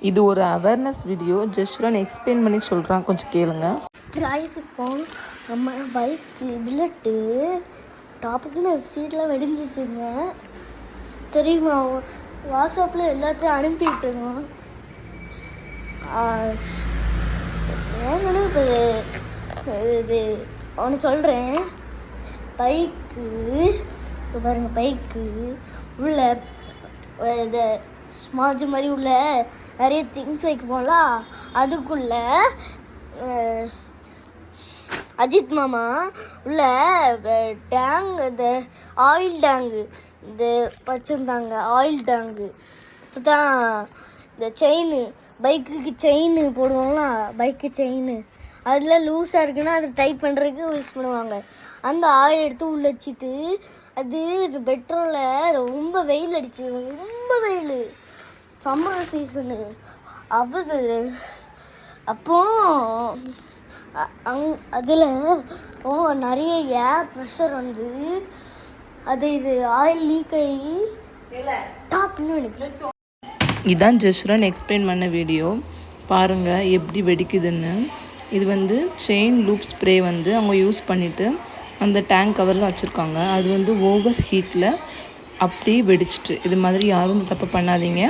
இது ஒரு awareness video. Just explain பண்ணி சொல்கிறான், கொஞ்சம் கேளுங்க. இப்போ நம்ம பைக்கு புல்லட்டு டாப்புக்குன்னு சீட்லாம் வெடிஞ்சிச்சுங்க தெரியுமா? வாட்ஸ்அப்பில் எல்லாத்தையும் அனுப்பிட்டுங்க. ஏங்கன்னு இப்போ இது ஒன்று சொல்கிறேன். பைக்கு இப்போ பாருங்கள், பைக்கு உள்ள இந்த ஸ்மார்ஜ் மாதிரி உள்ள நிறைய திங்ஸ் வைக்க அதுக்குள்ள அஜித் மாமா உள்ள டேங்க், இந்த ஆயில் டேங்கு இந்த வச்சுருந்தாங்க. ஆயில் டேங்கு இப்போ தான் இந்த செயின், பைக்குக்கு செயின் போடுவாங்களா, பைக்கு செயின் அதில் லூஸாக இருக்குன்னா அதை டைட் பண்ணுறதுக்கு யூஸ் பண்ணுவாங்க. அந்த ஆயில் எடுத்து உள்ளே வச்சுட்டு அது பெட்ரோலில் ரொம்ப வெயில் அடிச்சு, ரொம்ப வெயில், சம்மர் சீசனு அது. அப்போ அதில் நிறைய ஏர் ப்ரெஷர் வந்து அது இது ஆயில் லீக் ஆகி டாப்னு வெடிச்சு. இதான் ஜஸ்ரன் எக்ஸ்பிளைன் பண்ண வீடியோ. பாருங்கள் எப்படி வெடிக்குதுன்னு. இது செயின் லூப் ஸ்ப்ரே அவங்க யூஸ் பண்ணிவிட்டு அந்த டேங்க் கவரில் வச்சுருக்காங்க. அது ஓவர் ஹீட்டில் அப்படியே வெடிச்சிட்டு. இது மாதிரி யாரும் தப்பு பண்ணாதீங்க.